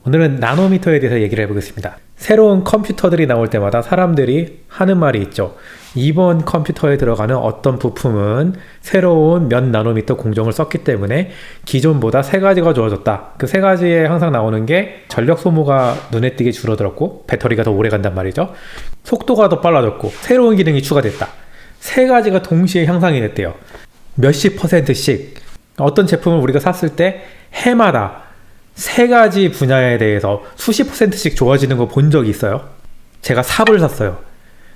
오늘은 나노미터에 대해서 얘기를 해보겠습니다. 새로운 컴퓨터들이 나올 때마다 사람들이 하는 말이 있죠. 이번 컴퓨터에 들어가는 어떤 부품은 새로운 몇 나노미터 공정을 썼기 때문에 기존보다 3가지가 좋아졌다. 그 3가지에 항상 나오는 게 전력 소모가 눈에 띄게 줄어들었고 배터리가 더 오래 간단 말이죠. 속도가 더 빨라졌고 새로운 기능이 추가됐다. 3가지가 동시에 향상이 됐대요. 몇십 %씩 어떤 제품을 우리가 샀을 때 해마다 3가지 분야에 대해서 수십 %씩 좋아지는 거 본 적이 있어요. 제가 삽을 샀어요.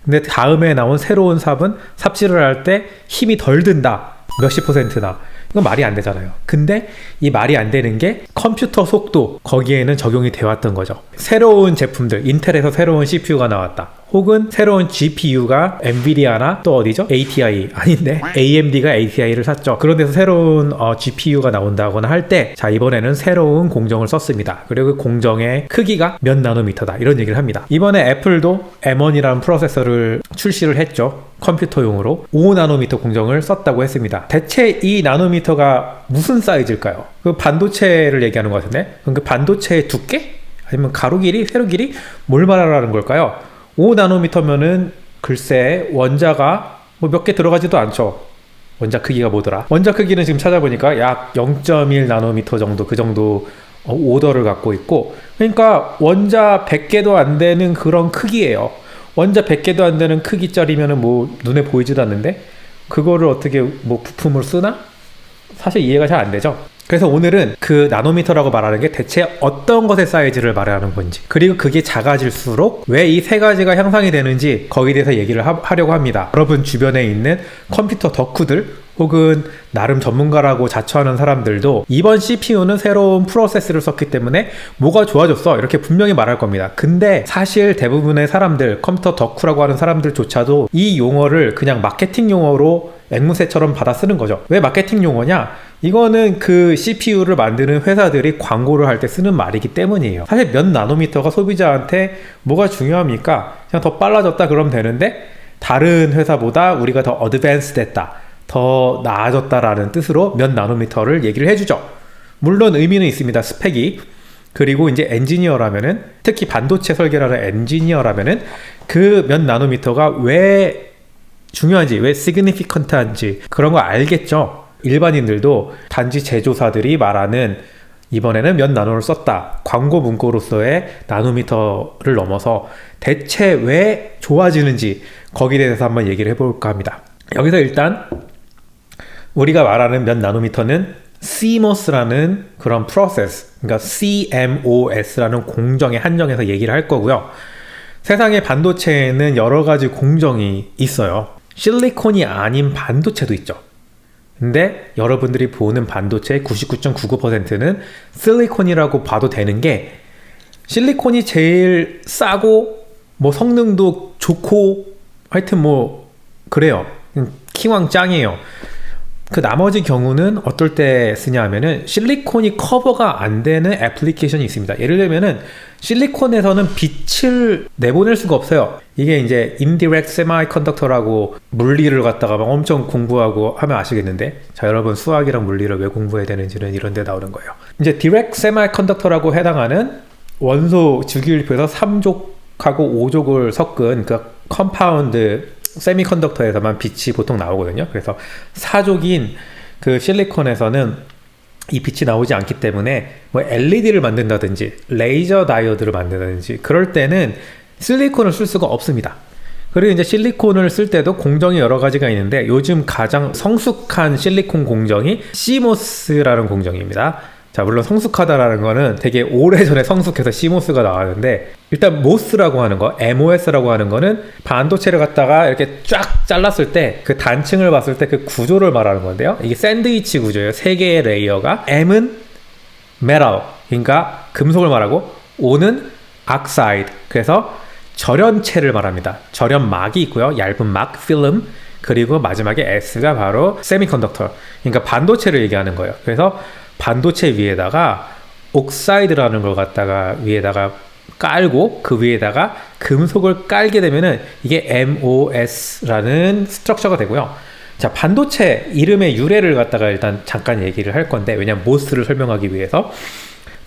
근데 다음에 나온 새로운 삽은 삽질을 할 때 힘이 덜 든다. 몇십 %나. 이건 말이 안 되잖아요. 근데 이 말이 안 되는 게 컴퓨터 속도, 거기에는 적용이 되었던 거죠. 새로운 제품들, 인텔에서 새로운 CPU가 나왔다. 혹은 새로운 GPU가 엔비디아나 또 어디죠? ATI 아닌데 AMD가 ATI를 샀죠. 그런 데서 새로운 GPU가 나온다거나 할 때 자, 이번에는 새로운 공정을 썼습니다. 그리고 그 공정의 크기가 몇 나노미터다, 이런 얘기를 합니다. 이번에 애플도 M1이라는 프로세서를 출시를 했죠. 컴퓨터용으로 5나노미터 공정을 썼다고 했습니다. 대체 이 나노미터가 무슨 사이즈일까요? 그 반도체를 얘기하는 것 같은데, 그럼 그 반도체의 두께? 아니면 가로 길이? 세로 길이? 뭘 말하라는 걸까요? 5나노미터면은 글쎄 원자가 뭐 몇 개 들어가지도 않죠. 원자 크기가 뭐더라? 원자 크기는 지금 찾아보니까 약 0.1나노미터 정도, 그 정도 오더를 갖고 있고, 그러니까 원자 100개도 안 되는 그런 크기예요. 원자 100개도 안 되는 크기짜리면은 뭐 눈에 보이지도 않는데 그거를 어떻게 뭐 부품을 쓰나? 사실 이해가 잘 안 되죠. 그래서 오늘은 그 나노미터라고 말하는 게 대체 어떤 것의 사이즈를 말하는 건지, 그리고 그게 작아질수록 왜 이 3가지가 향상이 되는지 거기에 대해서 얘기를 하려고 합니다. 여러분 주변에 있는 컴퓨터 덕후들 혹은 나름 전문가라고 자처하는 사람들도 이번 CPU는 새로운 프로세스를 썼기 때문에 뭐가 좋아졌어, 이렇게 분명히 말할 겁니다. 근데 사실 대부분의 사람들, 컴퓨터 덕후라고 하는 사람들조차도 이 용어를 그냥 마케팅 용어로 앵무새처럼 받아 쓰는 거죠. 왜 마케팅 용어냐? 이거는 그 CPU를 만드는 회사들이 광고를 할 때 쓰는 말이기 때문이에요. 사실 몇 나노미터가 소비자한테 뭐가 중요합니까? 그냥 더 빨라졌다 그러면 되는데, 다른 회사보다 우리가 더 어드밴스 됐다, 더 나아졌다라는 뜻으로 몇 나노미터를 얘기를 해주죠. 물론 의미는 있습니다. 스펙이. 그리고 이제 엔지니어라면은, 특히 반도체 설계라는 엔지니어라면은 그 몇 나노미터가 왜 중요한지, 왜 significant한지 그런 거 알겠죠. 일반인들도 단지 제조사들이 말하는 이번에는 몇 나노를 썼다, 광고 문구로서의 나노미터를 넘어서 대체 왜 좋아지는지 거기에 대해서 한번 얘기를 해볼까 합니다. 여기서 일단 우리가 말하는 몇 나노미터는 CMOS라는 그런 프로세스, 그러니까 CMOS라는 공정에 한정해서 얘기를 할 거고요. 세상의 반도체에는 여러 가지 공정이 있어요. 실리콘이 아닌 반도체도 있죠. 근데 여러분들이 보는 반도체의 99.99%는 실리콘이라고 봐도 되는 게, 실리콘이 제일 싸고 뭐 성능도 좋고 하여튼 뭐 그래요. 킹왕 짱이에요. 그 나머지 경우는 어떨 때 쓰냐 하면은 실리콘이 커버가 안 되는 애플리케이션이 있습니다. 예를 들면은 실리콘에서는 빛을 내보낼 수가 없어요. 이게 이제 indirect semiconductor라고, 물리를 갖다가 막 엄청 공부하고 하면 아시겠는데, 자, 여러분 수학이랑 물리를 왜 공부해야 되는지는 이런 데 나오는 거예요. 이제 direct semiconductor라고 해당하는 원소 주기율표에서 3족하고 5족을 섞은 그 컴파운드 세미컨덕터에서만 빛이 보통 나오거든요. 그래서 4족인 그 실리콘에서는 이 빛이 나오지 않기 때문에 뭐 LED를 만든다든지 레이저 다이오드를 만든다든지 그럴 때는 실리콘을 쓸 수가 없습니다. 그리고 이제 실리콘을 쓸 때도 공정이 여러 가지가 있는데, 요즘 가장 성숙한 실리콘 공정이 CMOS라는 공정입니다. 자, 물론 성숙하다라는 거는 되게 오래전에 성숙해서 CMOS가 나왔는데, 일단 MOS라고 하는 거, MOS라고 하는 거는 반도체를 갖다가 이렇게 쫙 잘랐을 때 그 단층을 봤을 때 그 구조를 말하는 건데요. 이게 샌드위치 구조예요. 3개의 레이어가. M은 메탈, 그러니까 금속을 말하고, O는 악사이드, 그래서 절연체를 말합니다. 절연막이 있고요. 얇은 막, 필름, 그리고 마지막에 S가 바로 세미컨덕터, 그러니까 반도체를 얘기하는 거예요. 그래서 반도체 위에다가 옥사이드라는 걸 갖다가 위에다가 깔고 그 위에다가 금속을 깔게 되면은 이게 MOS라는 스트럭처가 되고요. 자, 반도체 이름의 유래를 갖다가 일단 잠깐 얘기를 할 건데, 왜냐면 MOS를 설명하기 위해서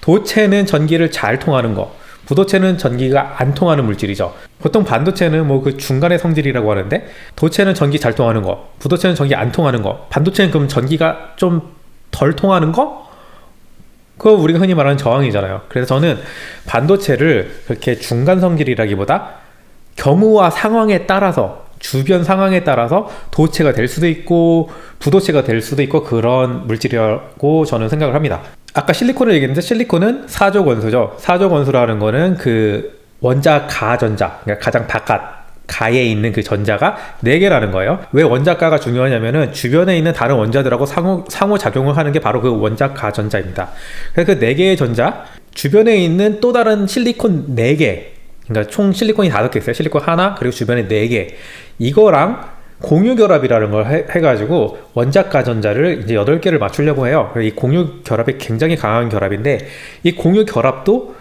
도체는 전기를 잘 통하는 거, 부도체는 전기가 안 통하는 물질이죠. 보통 반도체는 뭐 그 중간의 성질이라고 하는데, 도체는 전기 잘 통하는 거, 부도체는 전기 안 통하는 거, 반도체는 그럼 전기가 좀 덜 통하는 거? 그거 우리가 흔히 말하는 저항이잖아요. 그래서 저는 반도체를 그렇게 중간 성질이라기보다 경우와 상황에 따라서, 주변 상황에 따라서 도체가 될 수도 있고 부도체가 될 수도 있고 그런 물질이라고 저는 생각을 합니다. 아까 실리콘을 얘기했는데, 실리콘은 사족 원소죠. 사족 원소라는 거는 그 원자 가전자, 그러니까 가장 바깥 가에 있는 그 전자가 4개라는 거예요. 왜 원자가가 중요하냐면은 주변에 있는 다른 원자들하고 상호작용을 하는 게 바로 그 원자가 전자입니다. 그래서 그 4개의 전자, 주변에 있는 또 다른 실리콘 4개, 그러니까 총 실리콘이 5개 있어요. 실리콘 하나, 그리고 주변에 4개. 이거랑 공유결합이라는 걸 해가지고 원자가 전자를 이제 8개를 맞추려고 해요. 이 공유결합이 굉장히 강한 결합인데, 이 공유결합도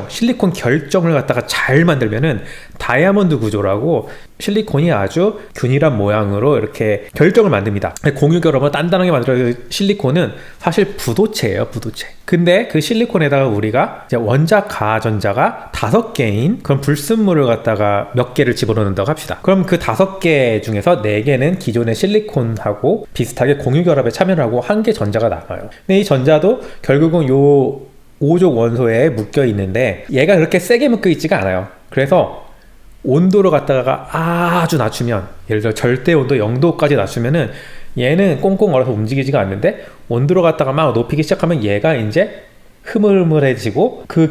실리콘 결정을 갖다가 잘 만들면은 다이아몬드 구조라고 실리콘이 아주 균일한 모양으로 이렇게 결정을 만듭니다. 공유결합을 단단하게 만들어서 실리콘은 사실 부도체예요, 부도체. 근데 그 실리콘에다가 우리가 이제 원자 가전자가 5개인 그런 불순물을 갖다가 몇 개를 집어넣는다고 합시다. 그럼 그 5개 중에서 4개는 기존의 실리콘하고 비슷하게 공유결합에 참여를 하고 1개 전자가 남아요. 근데 이 전자도 결국은 요 5족 원소에 묶여 있는데 얘가 그렇게 세게 묶여 있지가 않아요. 그래서 온도를 갖다가 아주 낮추면, 예를 들어 절대 온도 0도까지 낮추면은 얘는 꽁꽁 얼어서 움직이지가 않는데, 온도를 갖다가 막 높이기 시작하면 얘가 이제 흐물흐물해지고 그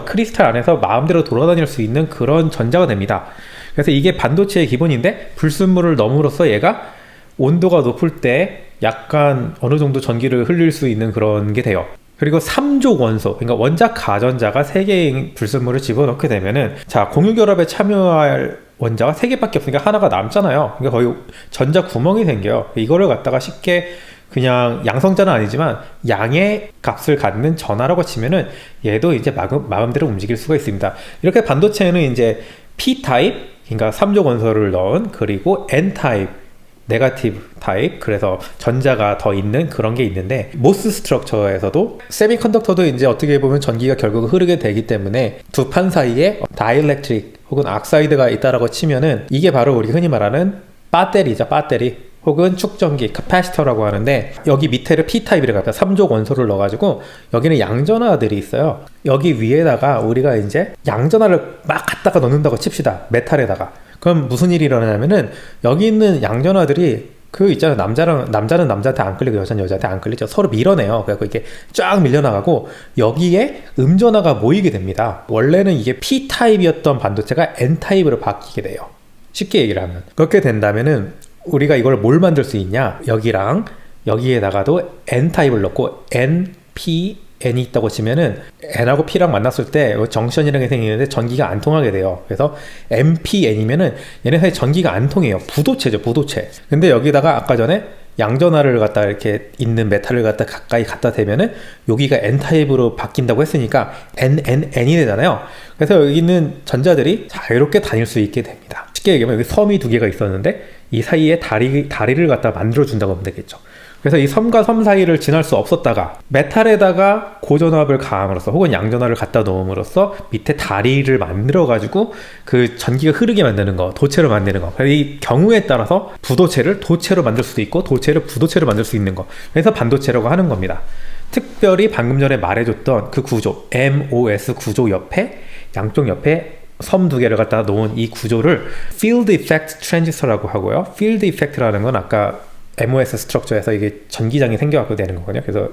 크리스탈 안에서 마음대로 돌아다닐 수 있는 그런 전자가 됩니다. 그래서 이게 반도체의 기본인데, 불순물을 넣음으로써 얘가 온도가 높을 때 약간 어느 정도 전기를 흘릴 수 있는 그런 게 돼요. 그리고 3족 원소, 그러니까 원자 가전자가 3개의 불순물을 집어넣게 되면은, 자, 공유결합에 참여할 원자가 3개밖에 없으니까 하나가 남잖아요. 그러니까 거의 전자 구멍이 생겨요. 이거를 갖다가 쉽게 그냥 양성자는 아니지만 양의 값을 갖는 전하라고 치면은 얘도 이제 마음대로 움직일 수가 있습니다. 이렇게 반도체는 이제 P-타입, 그러니까 3족 원소를 넣은, 그리고 N-타입, 네거티브 타입, 그래서 전자가 더 있는 그런 게 있는데, 모스 스트럭처에서도 세미컨덕터도 이제 어떻게 보면 전기가 결국 흐르게 되기 때문에 두 판 사이에 다이일렉트릭 혹은 악사이드가 있다라고 치면은 이게 바로 우리가 흔히 말하는 배터리죠. 배터리 혹은 축전기, 카파시터라고 하는데, 여기 밑에를 P타입이라고 합니다. 3족 원소를 넣어가지고 여기는 양전하들이 있어요. 여기 위에다가 우리가 이제 양전하를 막 갖다가 넣는다고 칩시다. 메탈에다가. 그럼 무슨 일이 일어나냐면은 여기 있는 양전하들이 그 있잖아요. 남자는 남자한테 안 끌리고 여자는 여자한테 안 끌리죠. 서로 밀어내요. 그래서 이렇게 쫙 밀려나가고 여기에 음전하가 모이게 됩니다. 원래는 이게 P타입이었던 반도체가 N타입으로 바뀌게 돼요. 쉽게 얘기를 하면. 그렇게 된다면은 우리가 이걸 뭘 만들 수 있냐? 여기랑 여기에다가도 N타입을 넣고 N이 있다고 치면은 N하고 P랑 만났을 때 정션이라는 게 생기는데 전기가 안 통하게 돼요. 그래서 NPN이면은 얘네 사이 전기가 안 통해요. 부도체죠, 부도체. 근데 여기다가 아까 전에 양전하를 갖다 이렇게 있는 메탈을 갖다 가까이 갖다 대면은 여기가 N타입으로 바뀐다고 했으니까 N이 되잖아요. 그래서 여기 있는 전자들이 자유롭게 다닐 수 있게 됩니다. 쉽게 얘기하면 여기 섬이 2개가 있었는데 이 사이에 다리를 갖다 만들어 준다고 하면 되겠죠. 그래서 이 섬과 섬 사이를 지날 수 없었다가 메탈에다가 고전압을 가함으로써 혹은 양전압을 갖다 놓음으로써 밑에 다리를 만들어 가지고 그 전기가 흐르게 만드는 거, 도체로 만드는 거. 이 경우에 따라서 부도체를 도체로 만들 수도 있고 도체를 부도체로 만들 수 있는 거. 그래서 반도체라고 하는 겁니다. 특별히 방금 전에 말해줬던 그 구조, MOS 구조 옆에 양쪽 옆에 섬 2개를 갖다 놓은 이 구조를 Field Effect Transistor라고 하고요. Field Effect라는 건 아까 MOS 스트럭처에서 이게 전기장이 생겨갖고 되는 거거든요. 그래서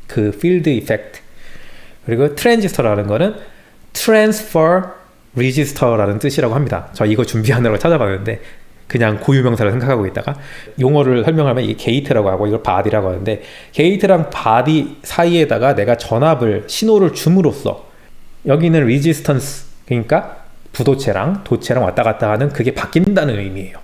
그 Field Effect, 그리고 트랜지스터라는 거는 Transfer Resistor라는 뜻이라고 합니다. 저 이거 준비하느라고 찾아봤는데 그냥 고유명사를 생각하고 있다가 용어를 설명하면 이게 게이트라고 하고 이걸 바디라고 하는데, 게이트랑 바디 사이에다가 내가 전압을, 신호를 줌으로써 여기는 레지스턴스, 그러니까 부도체랑 도체랑 왔다 갔다 하는 그게 바뀐다는 의미예요.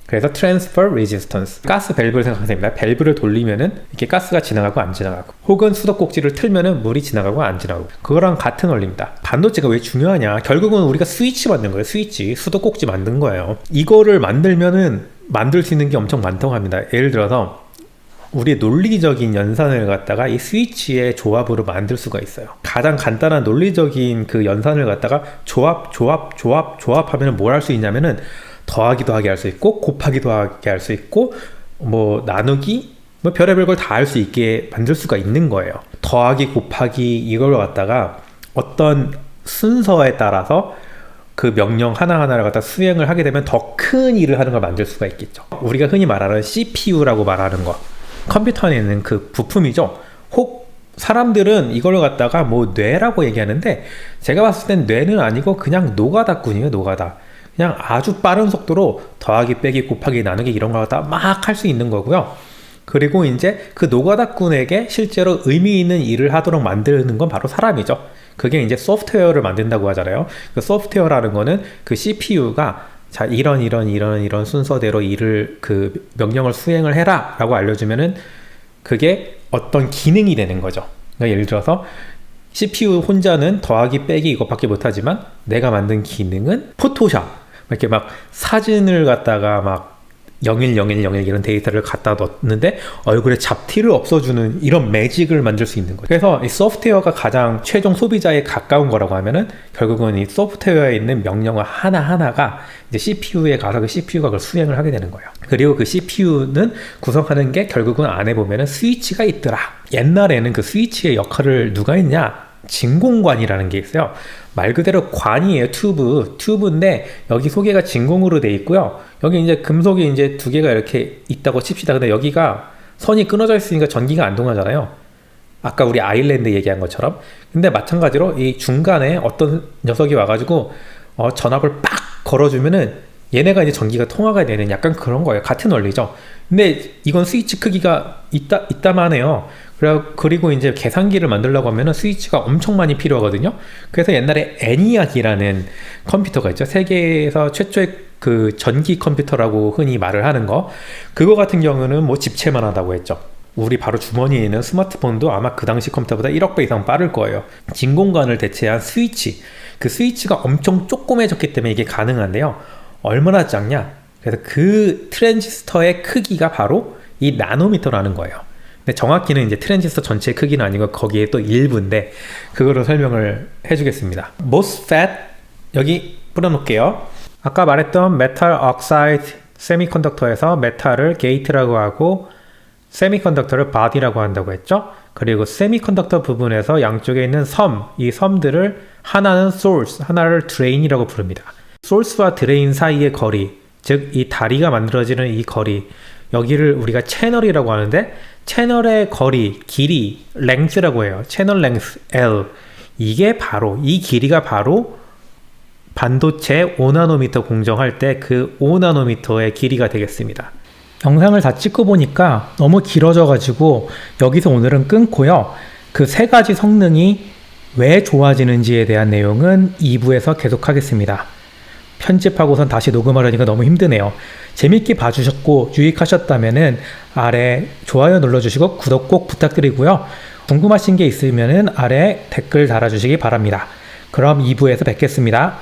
그래서 transfer resistance, 가스 밸브를 생각하면 됩니다. 밸브를 돌리면은 이렇게 가스가 지나가고 안 지나가고, 혹은 수도꼭지를 틀면은 물이 지나가고 안 지나가고, 그거랑 같은 원리입니다. 반도체가 왜 중요하냐? 결국은 우리가 스위치 만든 거예요. 스위치, 수도꼭지 만든 거예요. 이거를 만들면은 만들 수 있는 게 엄청 많다고 합니다. 예를 들어서 우리 논리적인 연산을 갖다가 이 스위치의 조합으로 만들 수가 있어요. 가장 간단한 논리적인 그 연산을 갖다가 조합하면 뭘 할 수 있냐면은 더하기 더하기 할 수 있고 곱하기 더하기 할 수 있고 뭐 나누기 뭐 별의별 걸 다 할 수 있게 만들 수가 있는 거예요. 더하기 곱하기 이걸 갖다가 어떤 순서에 따라서 그 명령 하나하나를 갖다 수행을 하게 되면 더 큰 일을 하는 걸 만들 수가 있겠죠. 우리가 흔히 말하는 CPU라고 말하는 거, 컴퓨터 안에 있는 그 부품이죠. 혹 사람들은 이걸 갖다가 뭐 뇌라고 얘기하는데 제가 봤을 땐 뇌는 아니고 그냥 노가다꾼이에요. 노가다. 그냥 아주 빠른 속도로 더하기 빼기 곱하기 나누기 이런 걸 갖다가 막 할 수 있는 거고요. 그리고 이제 그 노가다꾼에게 실제로 의미 있는 일을 하도록 만드는 건 바로 사람이죠. 그게 이제 소프트웨어를 만든다고 하잖아요. 그 소프트웨어라는 거는 그 CPU가 자, 이런 순서대로 일을 그 명령을 수행을 해라 라고 알려주면은 그게 어떤 기능이 되는 거죠. 그러니까 예를 들어서 CPU 혼자는 더하기 빼기 이것밖에 못하지만 내가 만든 기능은 포토샵 이렇게 막 사진을 갖다가 막 010101 이런 데이터를 갖다 넣는데 얼굴에 잡티를 없어주는 이런 매직을 만들 수 있는 거죠. 그래서 이 소프트웨어가 가장 최종 소비자에 가까운 거라고 하면은 결국은 이 소프트웨어에 있는 명령어 하나하나가 이제 CPU에 가서 그 CPU가 그걸 수행을 하게 되는 거예요. 그리고 그 CPU는 구성하는 게 결국은 안에 보면은 스위치가 있더라. 옛날에는 그 스위치의 역할을 누가 했냐? 진공관이라는 게 있어요. 말 그대로 관이에요. 튜브인데 여기 소개가 진공으로 돼 있고요. 여기 이제 금속이 이제 두 개가 이렇게 있다고 칩시다. 근데 여기가 선이 끊어져 있으니까 전기가 안 통하잖아요. 아까 우리 아일랜드 얘기한 것처럼. 근데 마찬가지로 이 중간에 어떤 녀석이 와가지고 전압을 빡 걸어주면은 얘네가 이제 전기가 통화가 되는 약간 그런 거예요. 같은 원리죠. 근데 이건 스위치 크기가 이따만해요. 그리고 이제 계산기를 만들려고 하면은 스위치가 엄청 많이 필요하거든요. 그래서 옛날에 애니악이라는 컴퓨터가 있죠. 세계에서 최초의 그 전기 컴퓨터라고 흔히 말을 하는 거. 그거 같은 경우는 뭐 집채만 하다고 했죠. 우리 바로 주머니에 있는 스마트폰도 아마 그 당시 컴퓨터보다 1억 배 이상 빠를 거예요. 진공관을 대체한 스위치. 그 스위치가 엄청 조그매졌기 때문에 이게 가능한데요. 얼마나 작냐? 그래서 그 트랜지스터의 크기가 바로 이 나노미터라는 거예요. 근데 정확히는 이제 트랜지스터 전체의 크기는 아니고 거기에 또 일부인데 그거로 설명을 해주겠습니다. MOSFET 여기 뿌려놓을게요. 아까 말했던 메탈 억사이드 세미컨덕터에서 메탈을 게이트라고 하고 세미컨덕터를 바디라고 한다고 했죠. 그리고 세미컨덕터 부분에서 양쪽에 있는 이 섬들을 하나는 소스, 하나를 드레인이라고 부릅니다. 소스와 드레인 사이의 거리, 즉 이 다리가 만들어지는 이 거리, 여기를 우리가 채널이라고 하는데 채널의 거리, 길이, 랭스라고 해요. 채널 랭스 L. 이게 바로 이 길이가 바로 반도체 5나노미터 공정할 때 그 5나노미터의 길이가 되겠습니다. 영상을 다 찍고 보니까 너무 길어져 가지고 여기서 오늘은 끊고요. 그 세 가지 성능이 왜 좋아지는지에 대한 내용은 2부에서 계속하겠습니다. 편집하고선 다시 녹음하려니까 너무 힘드네요. 재밌게 봐주셨고 유익하셨다면은 아래 좋아요 눌러주시고 구독 꼭 부탁드리고요. 궁금하신 게 있으면은 아래 댓글 달아주시기 바랍니다. 그럼 2부에서 뵙겠습니다.